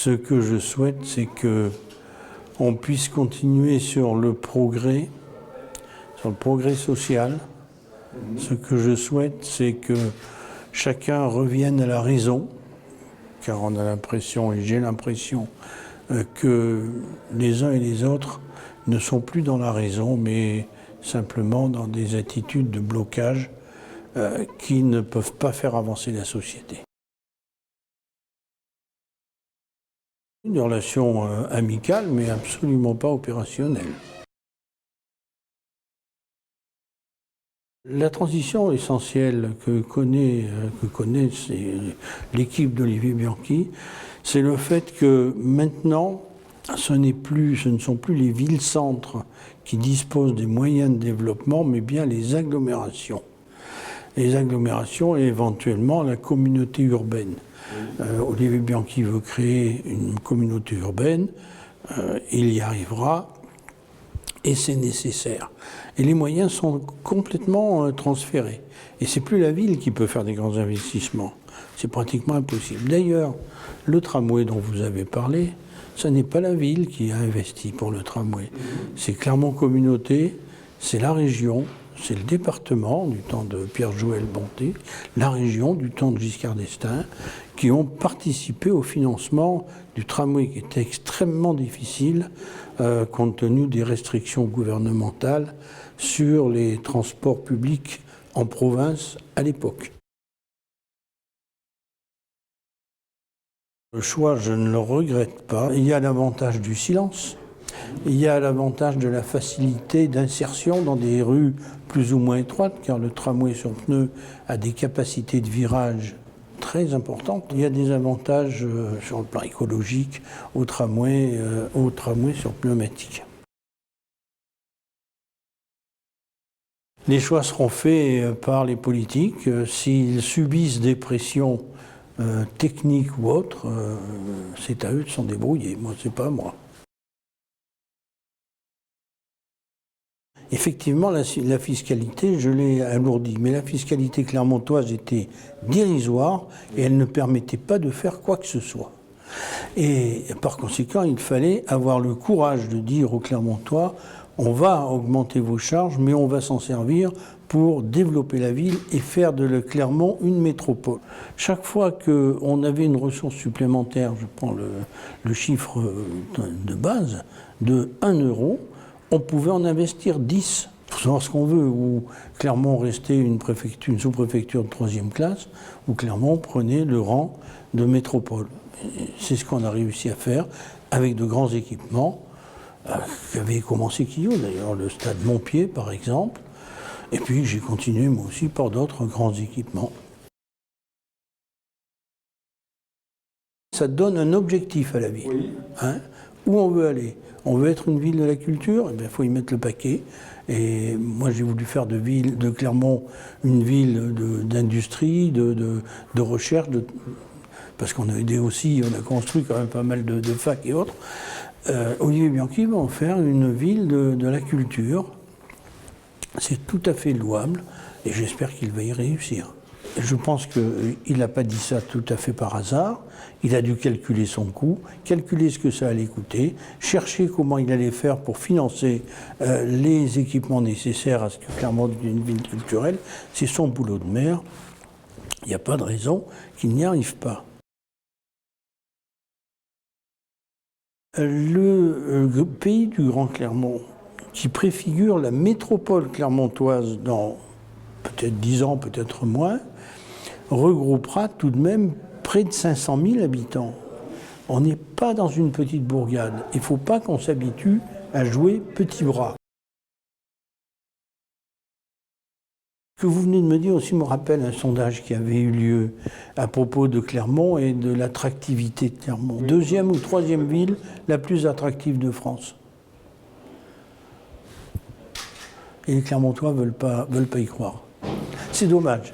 Ce que je souhaite, c'est qu'on puisse continuer sur le progrès social. Ce que je souhaite, c'est que chacun revienne à la raison, car on a l'impression, et j'ai l'impression, que les uns et les autres ne sont plus dans la raison, mais simplement dans des attitudes de blocage qui ne peuvent pas faire avancer la société. Une relation amicale, mais absolument pas opérationnelle. La transition essentielle que connaît l'équipe d'Olivier Bianchi, c'est le fait que maintenant, ce ne sont plus les villes-centres qui disposent des moyens de développement, mais bien les agglomérations. Les agglomérations et éventuellement la communauté urbaine. Olivier Bianchi veut créer une communauté urbaine, il y arrivera, et c'est nécessaire. Et les moyens sont complètement transférés. Et c'est plus la ville qui peut faire des grands investissements. C'est pratiquement impossible. D'ailleurs, le tramway dont vous avez parlé, ce n'est pas la ville qui a investi pour le tramway. C'est Clermont Communauté, c'est la région, c'est le département du temps de Pierre-Joël Bonté, la région du temps de Giscard d'Estaing, qui ont participé au financement du tramway qui était extrêmement difficile compte tenu des restrictions gouvernementales sur les transports publics en province à l'époque. Le choix, je ne le regrette pas. Il y a l'avantage du silence. Il y a l'avantage de la facilité d'insertion dans des rues plus ou moins étroites, car le tramway sur pneus a des capacités de virage très importantes. Il y a des avantages sur le plan écologique au tramway sur pneumatique. Les choix seront faits par les politiques. S'ils subissent des pressions techniques ou autres, c'est à eux de s'en débrouiller. Moi, c'est pas à moi. Effectivement, la fiscalité, je l'ai alourdie, mais la fiscalité clermontoise était dérisoire et elle ne permettait pas de faire quoi que ce soit. Et par conséquent, il fallait avoir le courage de dire aux Clermontois, on va augmenter vos charges, mais on va s'en servir pour développer la ville et faire de Clermont une métropole. Chaque fois qu'on avait une ressource supplémentaire, je prends le chiffre de base, de 1 euro, on pouvait en investir 10. Il faut savoir ce qu'on veut, où Clermont restait une sous-préfecture de 3e classe, où Clermont prenait le rang de métropole. C'est ce qu'on a réussi à faire avec de grands équipements, qui avaient commencé Quillot d'ailleurs, le stade Montpied par exemple, et puis j'ai continué moi aussi par d'autres grands équipements. Ça donne un objectif à la ville. Oui. Où on veut aller. On veut être une ville de la culture, eh bien, il faut y mettre le paquet. Et moi, j'ai voulu faire de Clermont une ville d'industrie, de recherche, parce qu'on a aidé aussi, on a construit quand même pas mal de facs et autres. Olivier Bianchi va en faire une ville de la culture. C'est tout à fait louable et j'espère qu'il va y réussir. Je pense qu'il n'a pas dit ça tout à fait par hasard. Il a dû calculer son coût, calculer ce que ça allait coûter, chercher comment il allait faire pour financer les équipements nécessaires à ce que Clermont devienne une ville culturelle. C'est son boulot de maire. Il n'y a pas de raison qu'il n'y arrive pas. Le pays du Grand Clermont, qui préfigure la métropole clermontoise dans peut-être 10 ans, peut-être moins, regroupera tout de même près de 500 000 habitants. On n'est pas dans une petite bourgade. Il ne faut pas qu'on s'habitue à jouer petit bras. Ce que vous venez de me dire aussi me rappelle un sondage qui avait eu lieu à propos de Clermont et de l'attractivité de Clermont. 2e ou 3e ville la plus attractive de France. Et les Clermontois ne veulent pas y croire. C'est dommage.